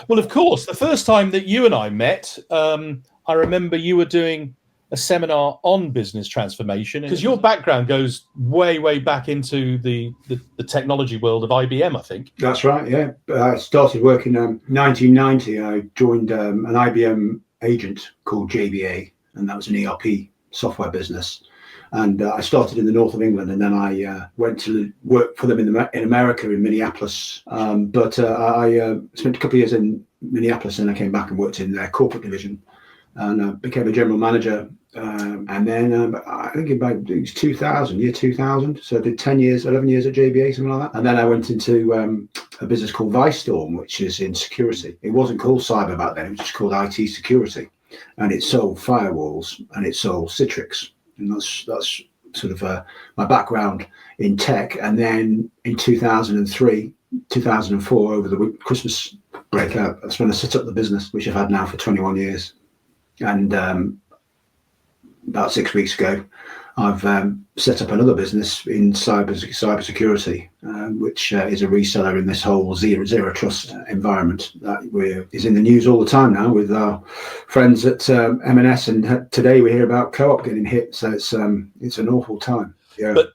Well, of course, the first time that you and I met, I remember you were doing a seminar on business transformation, because your background goes way, way back into the technology world of IBM, I think. That's right, yeah. I started working in 1990. I joined an IBM agent called JBA, and that was an ERP software business. And I started in the north of England, and then I went to work for them in America, in Minneapolis. But I spent a couple of years in Minneapolis, and I came back and worked in their corporate division, and became a general manager. And then I think it was 2000, year 2000. So I did 11 years at JBA, something like that. And then I went into a business called Vicestorm, which is in security. It wasn't called cyber back then, it was just called IT security. And it sold firewalls and it sold Citrix. And that's sort of my background in tech. And then in 2003, 2004, over the Christmas break, that's when I set up the business, which I've had now for 21 years. And about 6 weeks ago, I've set up another business in cybersecurity, which is a reseller in this whole zero trust environment that is in the news all the time now with our friends at M&S, and today we hear about Co-op getting hit. So it's an awful time. Yeah. But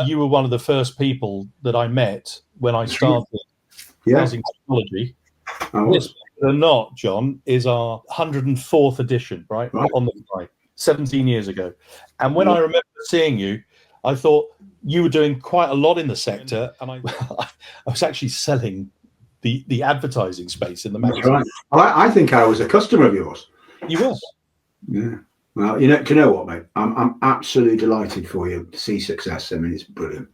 you were one of the first people that I met when I started housing technology. This, or not, John, is our 104th edition, right? On the fly. 17 years ago. And when I remember seeing you, I thought you were doing quite a lot in the sector, and I was actually selling the advertising space in the magazine. Right. Well, I think I was a customer of yours. You were? Yeah. Well, do you know what, mate? I'm absolutely delighted for you to see success. I mean, it's brilliant.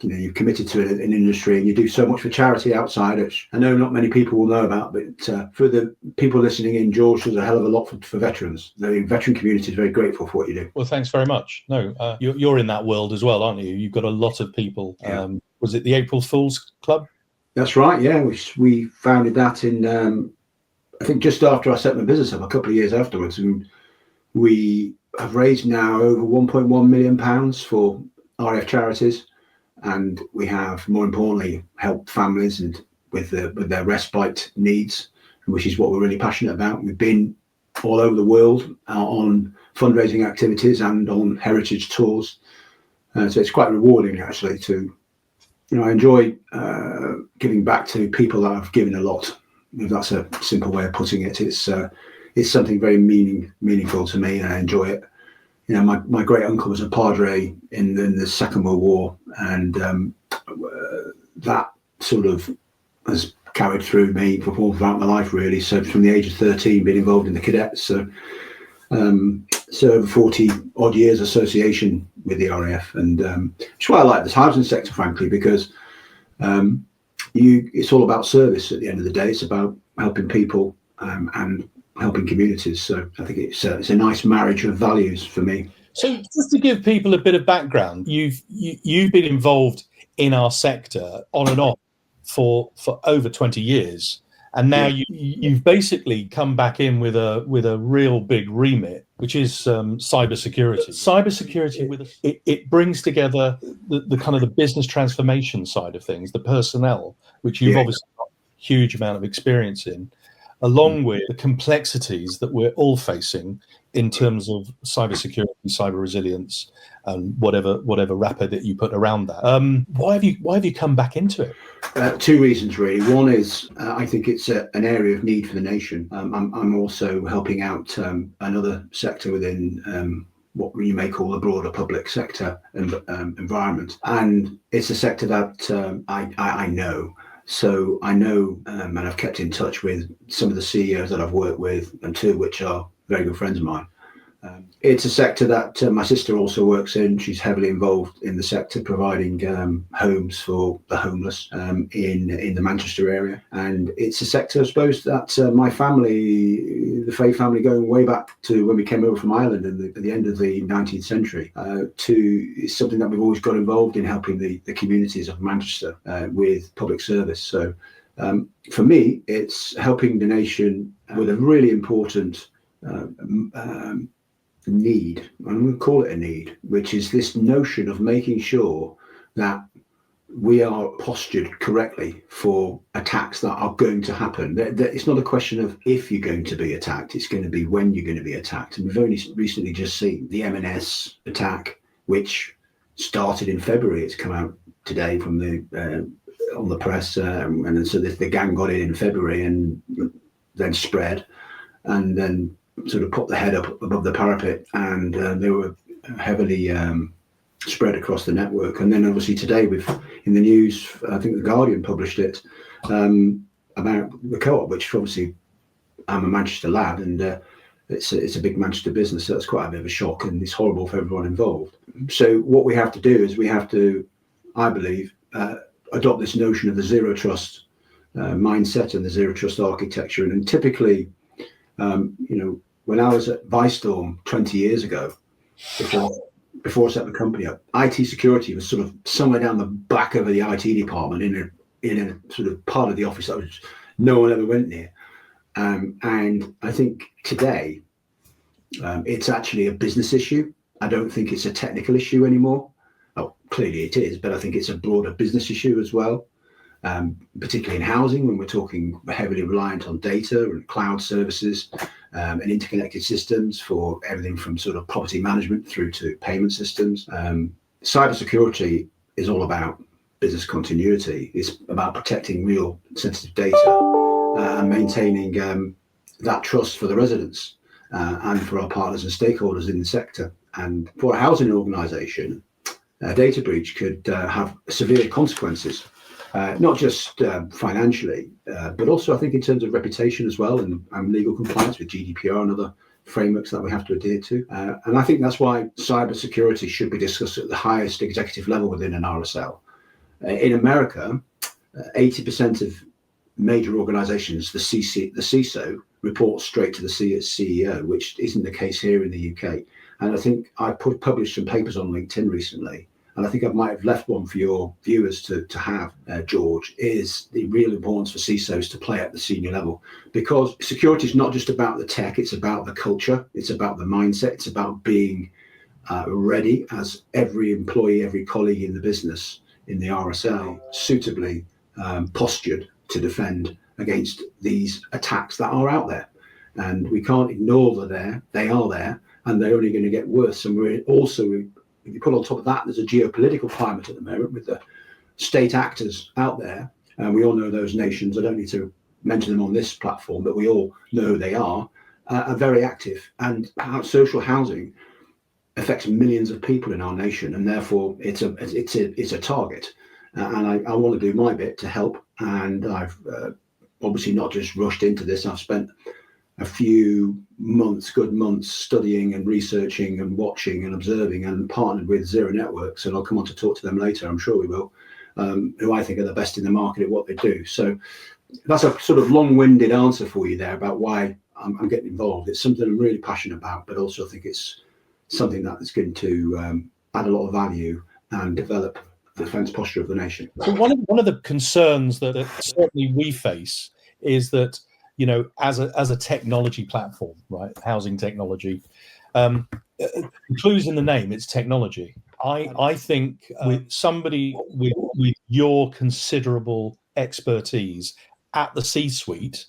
You know, you've committed to an industry, and you do so much for charity outside, which I know not many people will know about, but for the people listening in, George does a hell of a lot for veterans. The veteran community is very grateful for what you do. Well, thanks very much. No, you're in that world as well, aren't you? You've got a lot of people. Yeah. Was it the April Fool's Club? That's right, yeah. We founded that in, I think, just after I set my business up, a couple of years afterwards. And we have raised now over £1.1 million for RF charities. And we have, more importantly, helped families and with their respite needs, which is what we're really passionate about. We've been all over the world on fundraising activities and on heritage tours. So it's quite rewarding, actually, to, I enjoy giving back to people that have given a lot. If that's a simple way of putting it. It's something very meaningful to me, and I enjoy it. My great uncle was a padre in the Second World War, and that sort of has carried through me throughout my life, really. So from the age of 13, being involved in the cadets, so over 40 odd years association with the RAF, and it's why I like this housing sector, frankly, because it's all about service. At the end of the day, it's about helping people and helping communities. So I think it's a nice marriage of values for me. So just to give people a bit of background, you've been involved in our sector on and off for over 20 years, and now you've basically come back in with a real big remit, which is cybersecurity. Cybersecurity it brings together the kind of the business transformation side of things, the personnel, which you've obviously got a huge amount of experience in, along with the complexities that we're all facing in terms of cybersecurity, cyber resilience, and whatever wrapper that you put around that. Why have you come back into it? Two reasons, really. One is I think it's an area of need for the nation. I'm also helping out another sector within what you may call the broader public sector environment, and it's a sector that I know. So I know, and I've kept in touch with some of the CEOs that I've worked with, and two which are very good friends of mine. It's a sector that my sister also works in. She's heavily involved in the sector, providing homes for the homeless in the Manchester area. And it's a sector, I suppose, that my family, the Fay family, going way back to when we came over from Ireland at the end of the 19th century, is something that we've always got involved in, helping the communities of Manchester with public service. So for me, it's helping the nation with a really important need. I'm going to call it a need, which is this notion of making sure that we are postured correctly for attacks that are going to happen. It's not a question of if you're going to be attacked, it's going to be when you're going to be attacked. And we've only recently just seen the M&S attack, which started in February. It's come out today from the on the press, and so the gang got in February and then spread, and then sort of put the head up above the parapet, and they were heavily spread across the network. And then obviously today in the news, I think the Guardian published it, about the Co-op, which obviously I'm a Manchester lad, and it's a big Manchester business, so that's quite a bit of a shock, and it's horrible for everyone involved. So what we have to do is we have to, I believe, adopt this notion of the zero trust mindset and the zero trust architecture. And typically, when I was at Vicestorm 20 years ago, before I set the company up, IT security was sort of somewhere down the back of the IT department in a sort of part of the office that was no one ever went near. And I think today it's actually a business issue. I don't think it's a technical issue anymore. Oh, clearly it is, but I think it's a broader business issue as well, particularly in housing, when we're talking heavily reliant on data and cloud services and interconnected systems for everything from sort of property management through to payment systems. Cybersecurity is all about business continuity. It's about protecting real sensitive data and maintaining that trust for the residents and for our partners and stakeholders in the sector. And for a housing organisation, a data breach could have severe consequences, not just financially, but also I think in terms of reputation as well, and legal compliance with GDPR and other frameworks that we have to adhere to. And I think that's why cybersecurity should be discussed at the highest executive level within an RSL. In America, 80% of major organisations, the CISO, report straight to the CEO, which isn't the case here in the UK. And I think I published some papers on LinkedIn recently, and I think I might have left one for your viewers to have, George, is the real importance for CISOs to play at the senior level. Because security is not just about the tech, it's about the culture, it's about the mindset, it's about being ready as every employee, every colleague in the business, in the RSL, suitably postured to defend against these attacks that are out there. And we can't ignore that they are there, and they're only going to get worse. And we're also, if you put on top of that, there's a geopolitical climate at the moment with the state actors out there. And we all know those nations. I don't need to mention them on this platform, but we all know who they are very active. And social housing affects millions of people in our nation, and therefore it's a target. And I want to do my bit to help. And I've obviously not just rushed into this. I've spent a few good months studying and researching and watching and observing, and partnered with Zero Networks, and I'll come on to talk to them later, I'm sure we will, who I think are the best in the market at what they do. So that's a sort of long-winded answer for you there about why I'm getting involved. It's something I'm really passionate about, but also I think it's something that is going to add a lot of value and develop the defence posture of the nation. So one of the concerns that certainly we face is that, as a technology platform, right, housing technology, clues in the name, it's technology. I think with somebody with your considerable expertise at the C-suite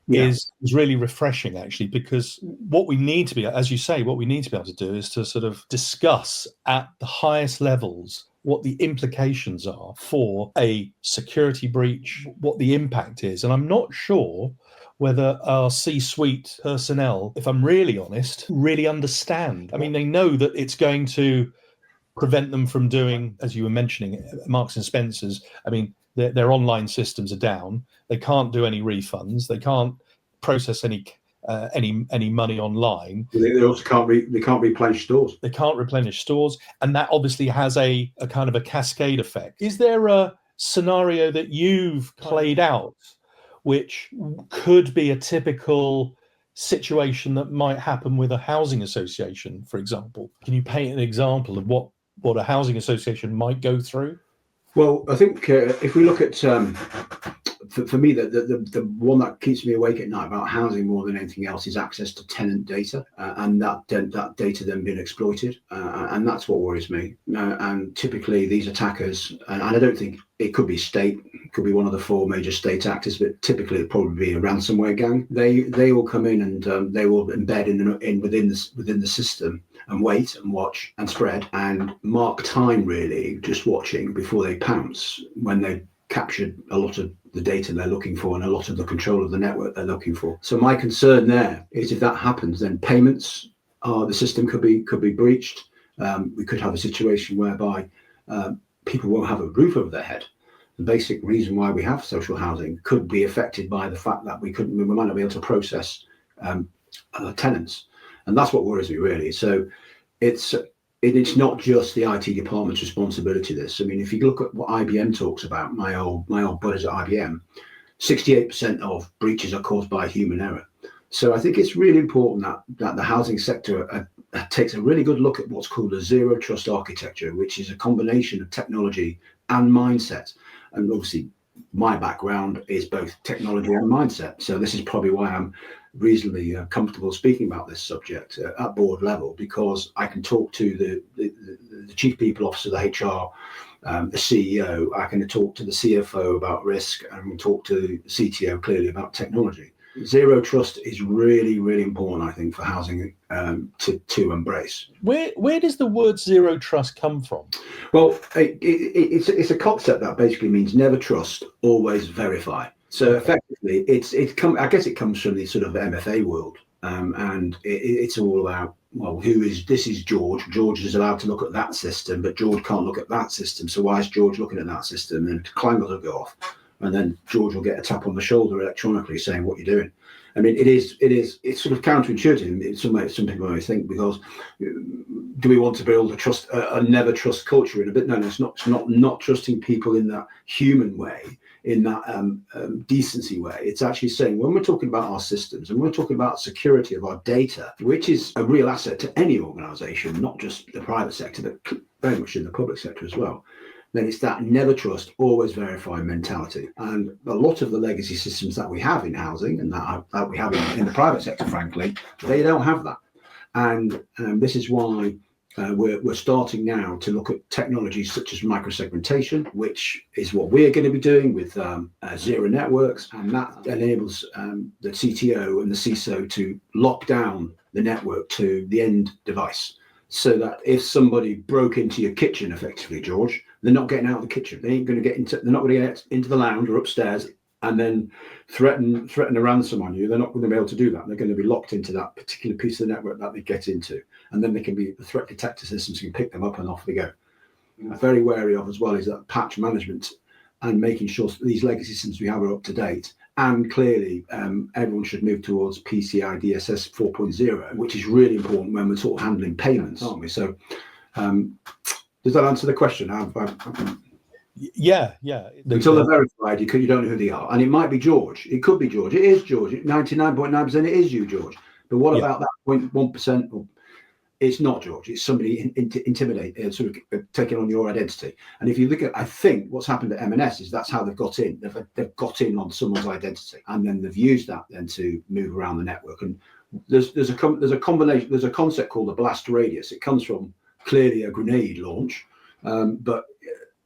is really refreshing, actually, because what we need to be, as you say, what we need to be able to do is to sort of discuss at the highest levels what the implications are for a security breach, what the impact is. And I'm not sure whether our C-suite personnel, if I'm really honest, really understand. I mean, they know that it's going to prevent them from doing, as you were mentioning, Marks and Spencer's. I mean, their online systems are down. They can't do any refunds. They can't process any money online. They also can't replenish stores. They can't replenish stores, and that obviously has a kind of a cascade effect. Is there a scenario that you've played out which could be a typical situation that might happen with a housing association, for example? Can you paint an example of what a housing association might go through? Well, I think if we look at, for me, the one that keeps me awake at night about housing more than anything else is access to tenant data, and that data then being exploited, and that's what worries me. And typically these attackers, and I don't think it could be state, it could be one of the four major state actors, but typically it'll probably be a ransomware gang. They will come in and they will embed within the system and wait and watch and spread and mark time, really, just watching before they pounce when they captured a lot of the data they're looking for and a lot of the control of the network they're looking for. So my concern there is if that happens, then payments, the system could be breached. We could have a situation whereby people won't have a roof over their head. The basic reason why we have social housing could be affected by the fact that we might not be able to process tenants, and that's what worries me, really. So it's not just the IT department's responsibility. This, I mean, if you look at what IBM talks about, my old buddies at IBM, 68% of breaches are caused by human error. So I think it's really important that the housing sector takes a really good look at what's called a zero trust architecture, which is a combination of technology and mindset. And obviously, my background is both technology and mindset. So this is probably why I'm reasonably comfortable speaking about this subject at board level, because I can talk to the chief people officer, the HR, the CEO. I can talk to the CFO about risk, and talk to the CTO clearly about technology. Zero trust is really, really important, I think, for housing to embrace. Where does the word zero trust come from? Well, it's a concept that basically means never trust, always verify. So effectively, I guess it comes from the sort of MFA world, and it's all about, well, this is George. George is allowed to look at that system, but George can't look at that system. So why is George looking at that system? And clangers will go off. And then George will get a tap on the shoulder electronically saying what you're doing. I mean, it's sort of counterintuitive in some people may think, because do we want to build a never trust culture in a bit? No, it's not trusting people in that human way, in that decency way. It's actually saying, when we're talking about our systems and we're talking about security of our data, which is a real asset to any organization, not just the private sector, but very much in the public sector as well, then it's that never trust, always verify mentality. And a lot of the legacy systems that we have in housing and that we have in the private sector, frankly, they don't have that. And this is why we're starting now to look at technologies such as microsegmentation, which is what we're going to be doing with zero networks. And that enables the CTO and the CISO to lock down the network to the end device. So that if somebody broke into your kitchen, effectively, George, they're not getting out of the kitchen. They're not going to get into the lounge or upstairs and then threaten a ransom on you. They're not going to be able to do that. They're going to be locked into that particular piece of the network that they get into. And then the threat detector systems can pick them up and off they go. Very wary of as well is that patch management and making sure that these legacy systems we have are up to date. And clearly, everyone should move towards PCI DSS 4.0, which is really important when we're sort of handling payments, aren't we? So, does that answer the question? Yeah. Until they're verified, you don't know who they are, and it might be George. It could be George. It is George. 99.9% it is you, George. But what about that 0.1%? It's not George. It's somebody intimidate, sort of taking on your identity. And if you look at, I think what's happened at M&S is that's how they've got in. They've got in on someone's identity, and then they've used that then to move around the network. And there's a combination. There's a concept called the blast radius. It comes from clearly a grenade launch, but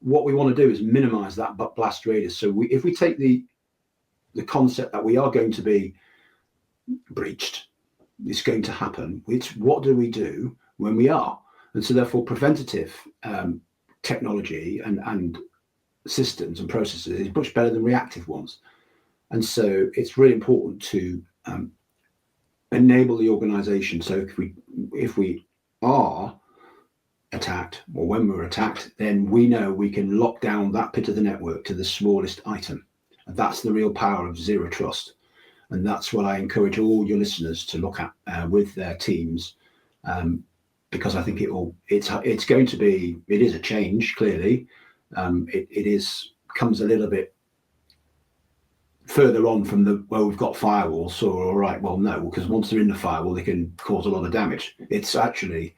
what we want to do is minimize that blast radius. So if we take the concept that we are going to be breached, it's going to happen. What do we do when we are? And so therefore preventative technology and systems and processes is much better than reactive ones. And so it's really important to enable the organization. So if we are attacked, or when we're attacked, then we know we can lock down that bit of the network to the smallest item. And that's the real power of zero trust. And that's what I encourage all your listeners to look at with their teams, because I think it's going to be, it is a change, clearly. It comes a little bit further on from well, we've got firewalls, so all right, well, no, because once they're in the firewall, they can cause a lot of damage. It's actually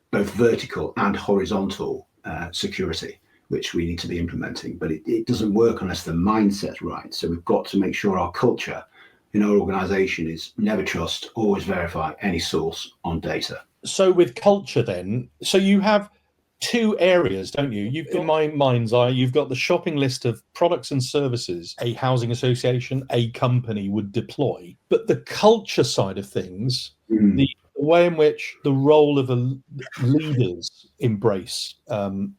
both vertical and horizontal security, which we need to be implementing. But it doesn't work unless the mindset's right. So we've got to make sure our culture in our organization is never trust, always verify any source on data. So with culture then, so you have two areas, don't you? You've got, in my mind's eye, you've got the shopping list of products and services a housing association, a company would deploy, but the culture side of things, the way in which the role of leaders embrace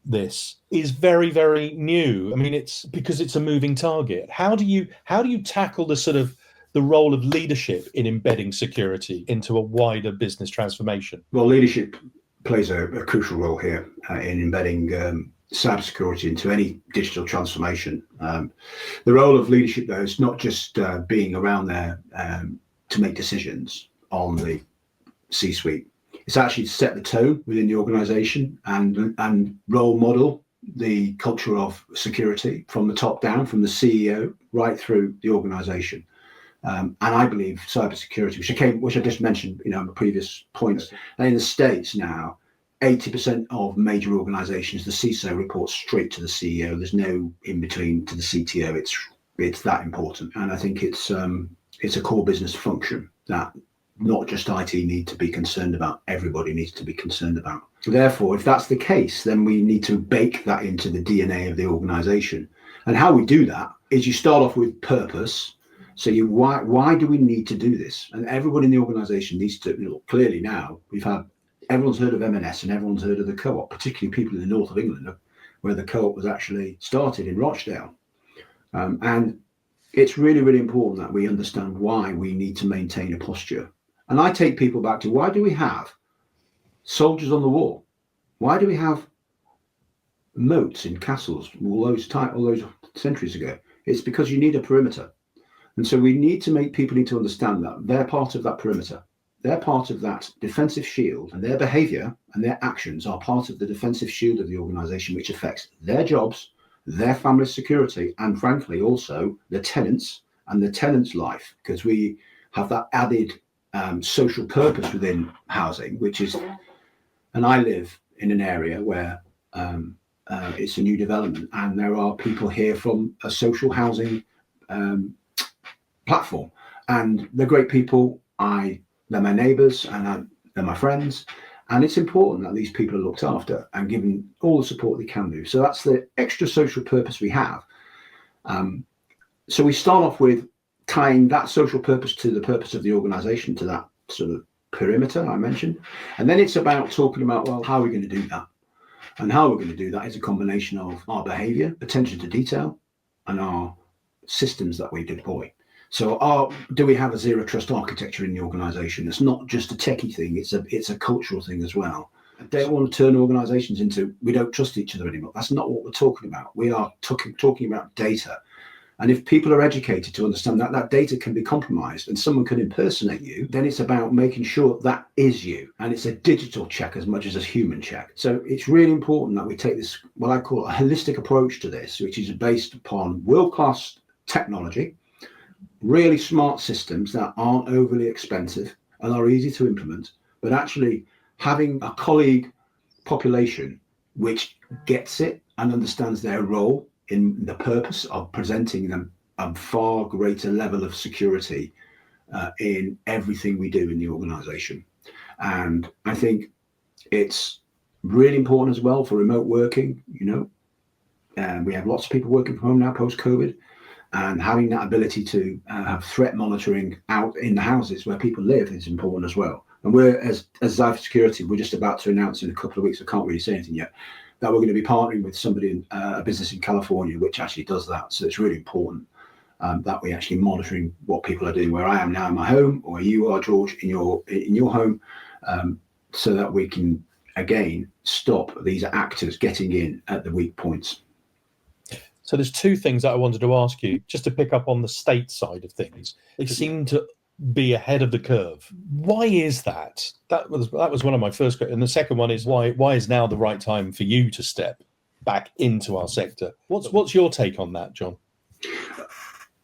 this is very, very new. I mean, it's because it's a moving target. How do you tackle the sort of the role of leadership in embedding security into a wider business transformation? Well, leadership plays a crucial role here in embedding cybersecurity into any digital transformation. The role of leadership, though, is not just being around there to make decisions on the C-suite. It's actually to set the tone within the organization and role model the culture of security from the top down, from the CEO right through the organization. And I believe cybersecurity, which I just mentioned, in the previous points, in the States now, 80% of major organizations, the CISO reports straight to the CEO. There's no in between to the CTO. It's that important, and I think it's a core business function that not just IT need to be concerned about. Everybody needs to be concerned about. Therefore, if that's the case, then we need to bake that into the DNA of the organization. And how we do that is you start off with purpose. So why do we need to do this? And everybody in the organization needs to, clearly now, everyone's heard of M&S and everyone's heard of the Co-op, particularly people in the north of England, where the Co-op was actually started in Rochdale. And it's really, really important that we understand why we need to maintain a posture. And I take people back to, why do we have soldiers on the wall? Why do we have moats in castles all those centuries ago? It's because you need a perimeter. And so we need to understand that they're part of that perimeter. They're part of that defensive shield, and their behavior and their actions are part of the defensive shield of the organization, which affects their jobs, their family's security, and frankly, also the tenants and the tenant's life, because we have that added social purpose within housing, which is, and I live in an area where it's a new development, and there are people here from a social housing platform, and they're great people. They're my neighbours and they're my friends, and it's important that these people are looked after and given all the support they can do. So that's the extra social purpose we have. So we start off with tying that social purpose to the purpose of the organisation, to that sort of perimeter I mentioned, and then it's about talking about, well, how are we going to do that? And how we're going to do that is a combination of our behaviour, attention to detail, and our systems that we deploy. So do we have a zero trust architecture in the organisation? It's not just a techie thing, it's a cultural thing as well. I don't want to turn organisations into, we don't trust each other anymore. That's not what we're talking about. We are talking about data. And if people are educated to understand that that data can be compromised and someone can impersonate you, then it's about making sure that is you. And it's a digital check as much as a human check. So it's really important that we take this, what I call a holistic approach to this, which is based upon world-class technology, really smart systems that aren't overly expensive and are easy to implement, but actually having a colleague population which gets it and understands their role in the purpose of presenting them a far greater level of security in everything we do in the organization. And I think it's really important as well for remote working. We have lots of people working from home now post-COVID, and having that ability to have threat monitoring out in the houses where people live is important as well. And we're, as Cybersecurity, we're just about to announce in a couple of weeks, I can't really say anything yet, that we're going to be partnering with somebody in a business in California which actually does that. So it's really important that we actually monitoring what people are doing where I am now in my home, or where you are, George, in your home, so that we can again stop these actors getting in at the weak points. So there's two things that I wanted to ask you, just to pick up on the state side of things. They seem to be ahead of the curve. Why is that? That was one of my first questions. And the second one is why is now the right time for you to step back into our sector? What's your take on that, John?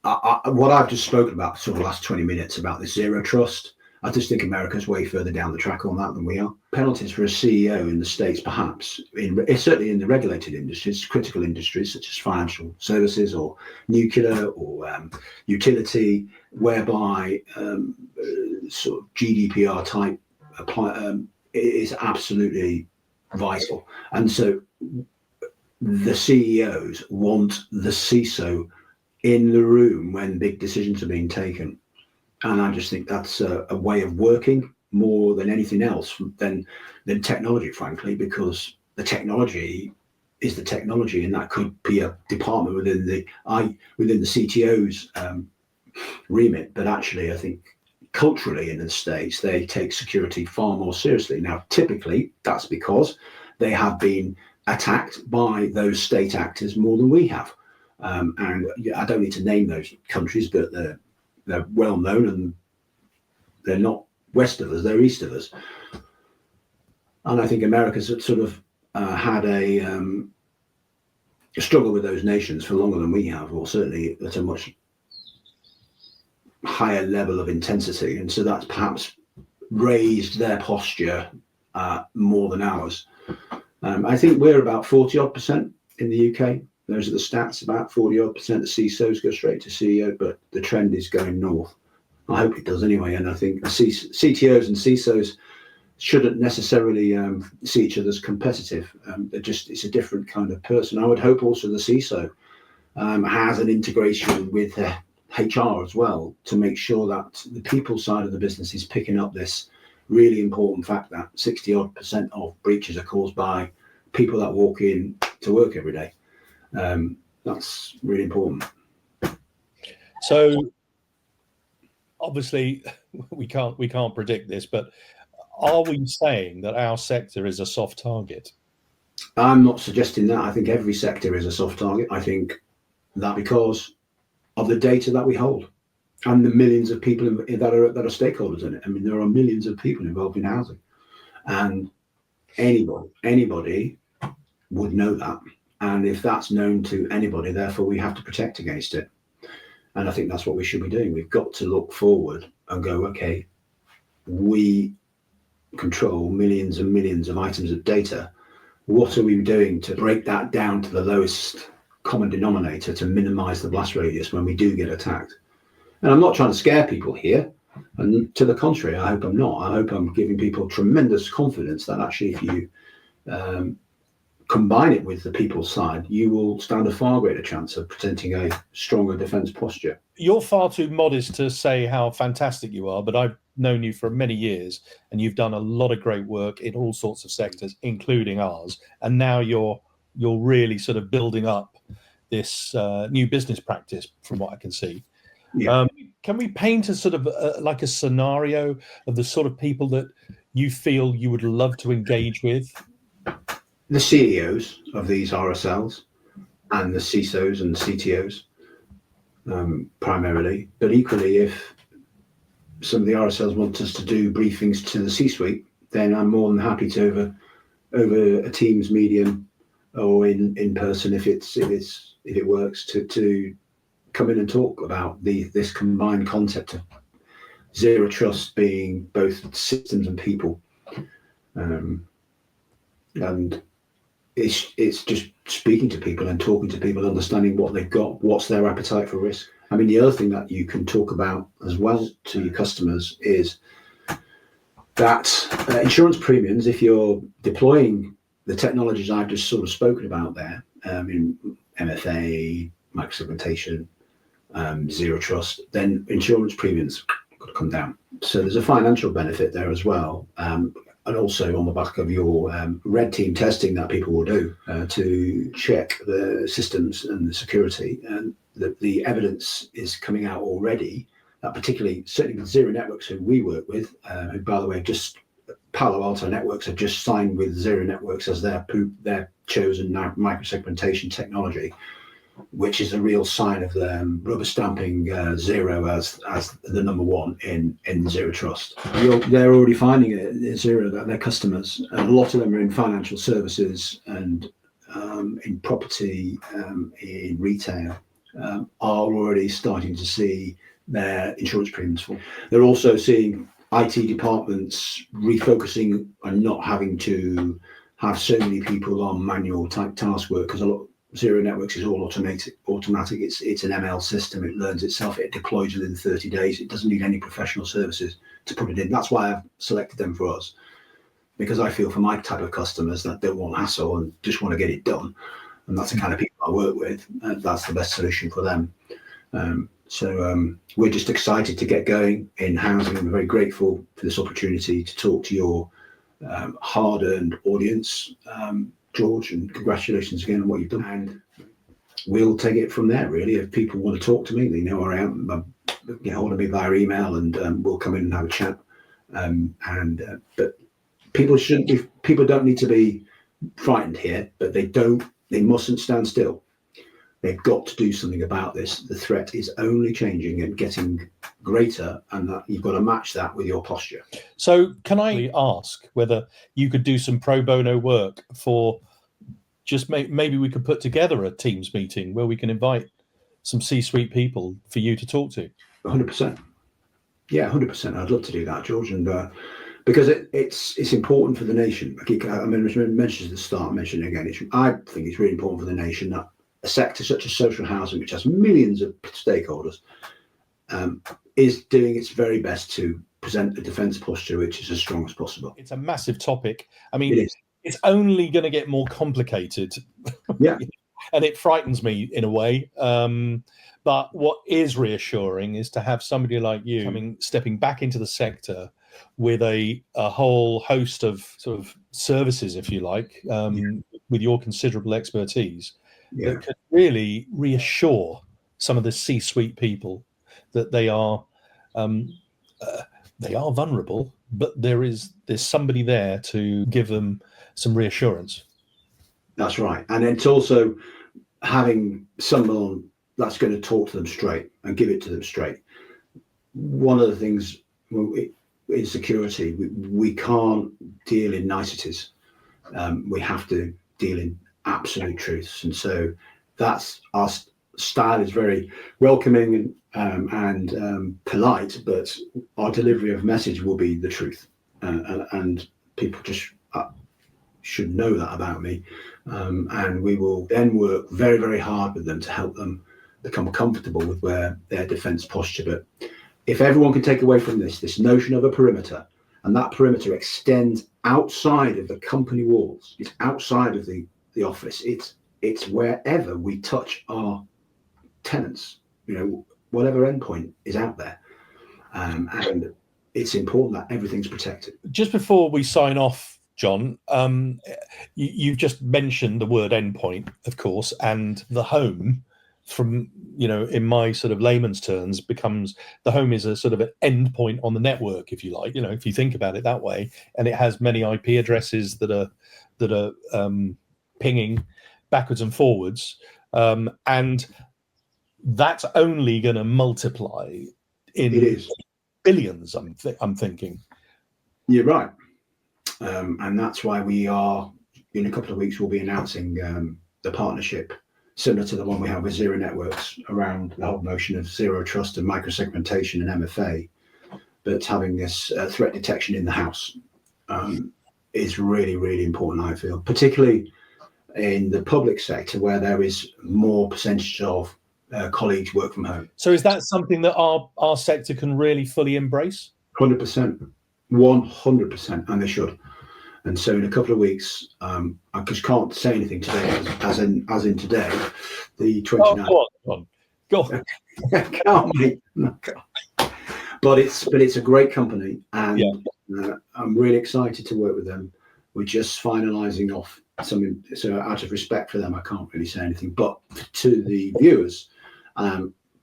What I've just spoken about for the last 20 minutes about this zero trust, I just think America's way further down the track on that than we are. Penalties for a CEO in the States, perhaps, certainly in the regulated industries, critical industries such as financial services or nuclear or utility, whereby sort of GDPR type is absolutely vital. And so the CEOs want the CISO in the room when big decisions are being taken. And I just think that's a way of working more than anything else than technology, frankly, because the technology is the technology, and that could be a department within the CTO's remit. But actually, I think culturally in the States, they take security far more seriously. Now, typically, that's because they have been attacked by those state actors more than we have. And I don't need to name those countries, but they're well known, and they're not west of us, they're east of us. And I think America's sort of had a struggle with those nations for longer than we have, or certainly at a much higher level of intensity. And so that's perhaps raised their posture more than ours. I think we're about 40-odd% in the UK. Those are the stats, about 40-odd% of CISOs go straight to CEO, but the trend is going north. I hope it does anyway. And I think CTOs and CISOs shouldn't necessarily see each other as competitive. It's a different kind of person. I would hope also the CISO has an integration with HR as well, to make sure that the people side of the business is picking up this really important fact that 60-odd% of breaches are caused by people that walk in to work every day. That's really important. So obviously we can't predict this, but are we saying that our sector is a soft target? I'm not suggesting that. I think every sector is a soft target. I think that because of the data that we hold and the millions of people that are stakeholders in it. I mean, there are millions of people involved in housing, and anybody would know that. And if that's known to anybody, therefore we have to protect against it. And I think that's what we should be doing. We've got to look forward and go, okay, we control millions and millions of items of data. What are we doing to break that down to the lowest common denominator to minimize the blast radius when we do get attacked? And I'm not trying to scare people here. And to the contrary, I hope I'm not. I hope I'm giving people tremendous confidence that actually if you combine it with the people's side, you will stand a far greater chance of presenting a stronger defense posture. You're far too modest to say how fantastic you are, but I've known you for many years, and you've done a lot of great work in all sorts of sectors, including ours. And now you're really sort of building up this new business practice, from what I can see. Yeah. Can we paint a sort of like a scenario of the sort of people that you feel you would love to engage with? The CEOs of these RSLs and the CISOs and CTOs primarily, but equally if some of the RSLs want us to do briefings to the C-suite, then I'm more than happy to over a Teams medium or in person if it works to come in and talk about this combined concept of zero trust being both systems and people, and it's just speaking to people and talking to people, understanding what they've got, what's their appetite for risk. I mean, the other thing that you can talk about as well to your customers is that insurance premiums, if you're deploying the technologies I've just sort of spoken about there, in MFA, microsegmentation, zero trust, then insurance premiums could come down. So there's a financial benefit there as well. And also on the back of your red team testing that people will do to check the systems and the security, and the evidence is coming out already that particularly, certainly with Zero Networks, who we work with, who by the way, just Palo Alto Networks have just signed with Zero Networks as their chosen microsegmentation technology, which is a real sign of them rubber stamping Zero as the number one in Zero Trust. They're already finding it, Zero, that their customers, and a lot of them are in financial services and in property, in retail, are already starting to see their insurance premiums fall. They're also seeing IT departments refocusing and not having to have so many people on manual type task work, because a lot Zero Networks is all automatic. It's an ML system. It learns itself. It deploys within 30 days. It doesn't need any professional services to put it in. That's why I've selected them for us, because I feel for my type of customers that don't want hassle and just want to get it done. And that's the kind of people I work with. That's the best solution for them. So we're just excited to get going in housing. I'm very grateful for this opportunity to talk to your hard-earned audience, George, and congratulations again on what you've done. And we'll take it from there, really. If people want to talk to me, they know where I am. Get hold of me via email, and we'll come in and have a chat. But people don't need to be frightened here, but they mustn't stand still. They've got to do something about this. The threat is only changing and getting greater, and that you've got to match that with your posture. So can I ask whether you could do some pro bono work for just maybe we could put together a Teams meeting where we can invite some C-suite people for you to talk to? 100%. Yeah, 100%. I'd love to do that, George. And because it's important for the nation. I mentioned at the start, I mentioned it again. I think it's really important for the nation that a sector such as social housing, which has millions of stakeholders, is doing its very best to present a defence posture which is as strong as possible. It's a massive topic. I mean, it's only going to get more complicated. Yeah. And it frightens me in a way. But what is reassuring is to have somebody like you stepping back into the sector with a whole host of sort of services, if you like, with your considerable expertise, that could really reassure some of the C-suite people that they are vulnerable, but there's somebody there to give them some reassurance. That's right. And it's also having someone that's going to talk to them straight and give it to them straight. One of the things in security, we can't deal in niceties. We have to deal in absolute truths. And so that's our style is very welcoming and polite, but our delivery of message will be the truth. And people just should know that about me. And we will then work very, very hard with them to help them become comfortable with where their defense posture. But if everyone can take away from this notion of a perimeter, and that perimeter extends outside of the company walls, it's outside of the office, it's wherever we touch our tenants, whatever endpoint is out there. And it's important that everything's protected. Just before we sign off, John, you've just mentioned the word endpoint, of course, and the home from, in my sort of layman's terms, becomes the home is a sort of an endpoint on the network, if you like, if you think about it that way, and it has many IP addresses that are pinging backwards and forwards, and that's only going to multiply in billions. I'm thinking. You're right. And that's why we are, in a couple of weeks, we'll be announcing the partnership similar to the one we have with Zero Networks around the whole notion of zero trust and microsegmentation and MFA. But having this threat detection in the house is really, really important, I feel, particularly in the public sector where there is more percentage of colleagues work from home. So is that something that our sector can really fully embrace? 100%. 100%, and they should. And so in a couple of weeks, I just can't say anything today, as in today, the 29th. Oh, go on. Can't wait. But it's a great company, and I'm really excited to work with them. We're just finalising off something. So out of respect for them, I can't really say anything. But to the viewers,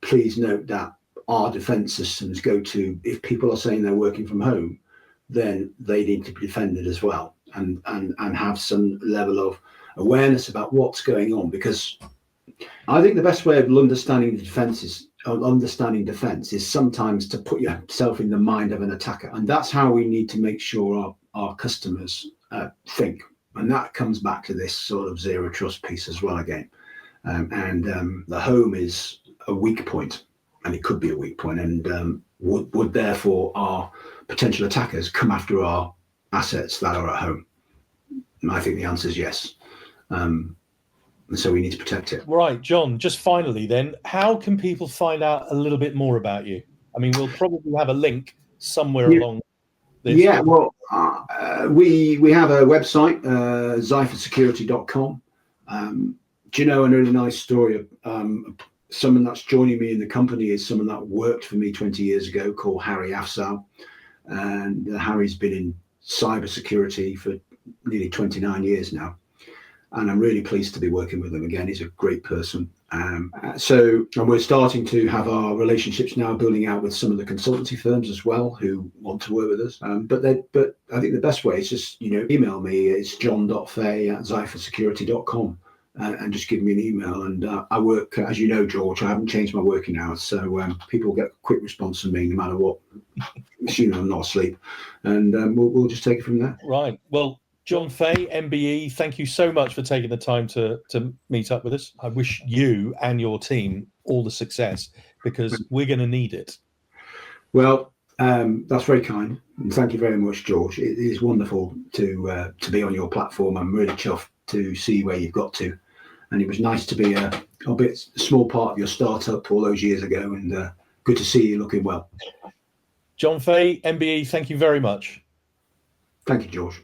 please note that our defence systems go to, if people are saying they're working from home, then they need to be defended as well, and have some level of awareness about what's going on. Because I think the best way of understanding defence is sometimes to put yourself in the mind of an attacker, and that's how we need to make sure our customers think. And that comes back to this sort of zero trust piece as well again. The home is a weak point, and it could be a weak point, and would therefore our potential attackers come after our assets that are at home? And I think the answer is yes. And so we need to protect it. Right, John, just finally then, how can people find out a little bit more about you? I mean, we'll probably have a link somewhere along. this? Yeah, well, we have a website, Xyphersecurity.com. Do you know a really nice story? Someone that's joining me in the company is someone that worked for me 20 years ago called Harry Afsal. And Harry's been in cybersecurity for nearly 29 years now. And I'm really pleased to be working with him again. He's a great person. And we're starting to have our relationships now building out with some of the consultancy firms as well who want to work with us. But I think the best way is just, email me. It's john.fay@xyphersecurity.com. And just give me an email. And I work, as you know, George, I haven't changed my working hours. So people get a quick response from me no matter what, assuming I'm not asleep. And we'll just take it from there. Right. Well, John Fay, MBE, thank you so much for taking the time to meet up with us. I wish you and your team all the success, because we're going to need it. Well, that's very kind. And thank you very much, George. It is wonderful to be on your platform. I'm really chuffed to see where you've got to. And it was nice to be a small part of your startup all those years ago. And good to see you looking well. John Fay, MBE, thank you very much. Thank you, George.